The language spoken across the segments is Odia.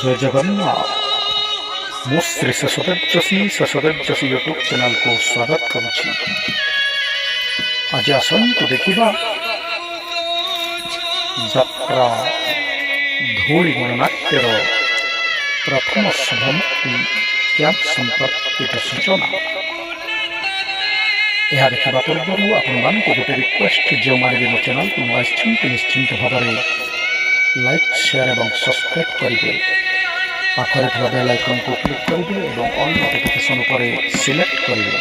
जय जगन्नाथ। ମୁଁ ଶ୍ରୀ ଶେଷଦେବ ୟୁଟ୍ୟୁବ୍ ଚ୍ୟାନେଲକୁ ସ୍ୱାଗତ କରୁଛି। ଆଜି ଆସନ୍ତୁ ଦେଖିବା ଯାତ୍ରା ଧୂଳି ଗଣନାଟ୍ୟର ପ୍ରଥମ ଶୁଭମୁକ୍ତି କ୍ୟାମ୍ପ ସମ୍ପର୍କିତ ସୂଚନା। ଏହା ଦେଖିବା ପୂର୍ବରୁ ଆପଣମାନଙ୍କୁ ଗୋଟେ ରିକ୍ୱେଷ୍ଟ, ଯେଉଁମାନେ ବି ମୋ ଚ୍ୟାନେଲକୁ ନୂଆ ଆସିଛନ୍ତି ନିଶ୍ଚିନ୍ତ ଭାବରେ ଲାଇକ୍, ସେୟାର ଏବଂ ସବସ୍କ୍ରାଇବ୍ କରିବେ। ପାଖରେ ଥିବା ବେଲ୍ ଆଇକନ୍କୁ କ୍ଲିକ୍ କରିବେ ଏବଂ ଅଲ୍ ନୋଟିଫିକେସନ୍ ଉପରେ ସିଲେକ୍ଟ କରିବେ,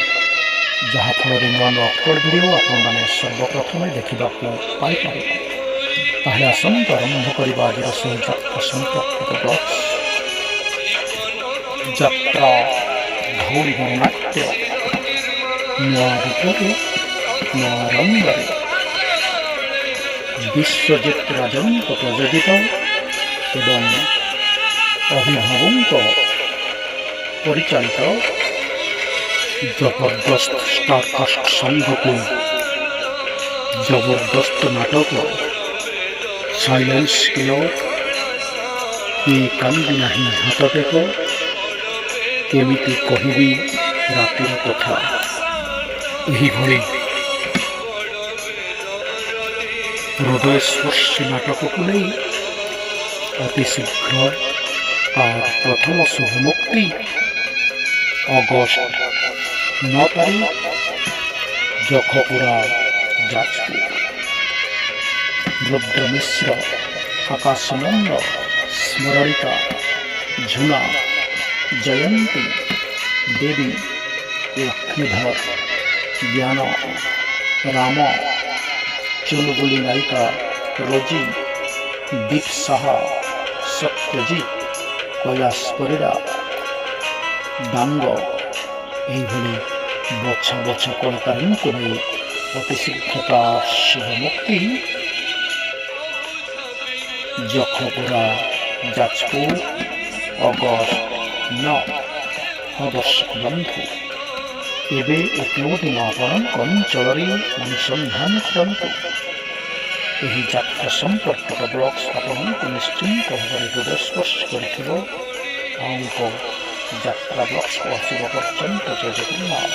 ଯାହାଫଳରେ ନୂଆ ନୂଆ ଅପଲୋଡ଼ ଭିଡ଼ିଓ ଆପଣମାନେ ସର୍ବପ୍ରଥମେ ଦେଖିବାକୁ ପାଇପାରିବେ। ତାହେଲେ ଆସନ୍ତୁ ଆରମ୍ଭ କରିବା ଆଜିର ସେହି ଯାତ୍ରା ସମ୍ପର୍କିତ ବ୍ଲଗ୍ସ। ଯାତ୍ରା ଧୂଳି ଗଣନାଟ୍ୟ ନୂଆ ରୂପରେ ନୂଆ ରଙ୍ଗରେ ବିଶ୍ୱଜିତ ରାଜଙ୍କ ପ୍ରଯୋଜିତ ଏବଂ ଅଭିଭାବଙ୍କ ପରିଚାଳିତ ଜବରଦସ୍ତ ଷ୍ଟାରକାଷ୍ଟ ସଂଘକୁ ଜବରଦସ୍ତ ନାଟକ ସାଇଲେନ୍ସ କିଲର, କିଏ କାନ୍ଦି ନାହିଁ ହାତ ଟେକ, କେମିତି କହିବି ରାତିର କଥା, ଏହିଭଳି ହୃଦୟସ୍ପର୍ଶୀ ନାଟକକୁ ନେଇ ଅତି ଶୀଘ୍ର ତାର ପ୍ରଥମ ଶୁଭମୁକ୍ତି ଅଗଷ୍ଟ 9 ତାରିଖ ଜଖପୁରା ଯାଜପୁର। ରୁଦ୍ର ମିଶ୍ର, ଆକାଶନନ୍ଦ, ସ୍ମରଣିକା, ଝୁନା, ଜୟନ୍ତୀ ଦେବୀ, ଲକ୍ଷ୍ମୀଧର, ଜ୍ଞାନ, ରାମ, ଚୁଲବୁଲି ନାୟିକା ରୋଜି, ଦୀପ ସାହା, ସତ୍ୟଜିତ, କୈଳାସ ପରିଡ଼ା, ଡାଙ୍ଗ, ଏହିଭଳି ବଛା ବଛା କଳାକାରଙ୍କୁ ନେଇ ଅତି ଶୀଘ୍ର ଶୁଭମୁକ୍ତି ଜଖପୁରା ଯାଜପୁର ଅଗଷ୍ଟ 9। ଦର୍ଶକ ବନ୍ଧୁ, ଏବେ ଓ କେଉଁଦିନ ଆପଣଙ୍କ ଅଞ୍ଚଳରେ ଅନୁସନ୍ଧାନ କରନ୍ତୁ। ଏହି ଯାତ୍ରା ସମ୍ପର୍କିତ ବ୍ଲଗ୍ସ ଆପଣଙ୍କୁ ନିଶ୍ଚିନ୍ତ ଭାବରେ ହୃଦୟସ୍ପର୍ଶ କରିଥିବ। ଆମଙ୍କ ଯାତ୍ରା ବ୍ଲଗ୍ସକୁ ଆସିବା ପର୍ଯ୍ୟନ୍ତ ଜୟ ଜଗନ୍ନାଥ।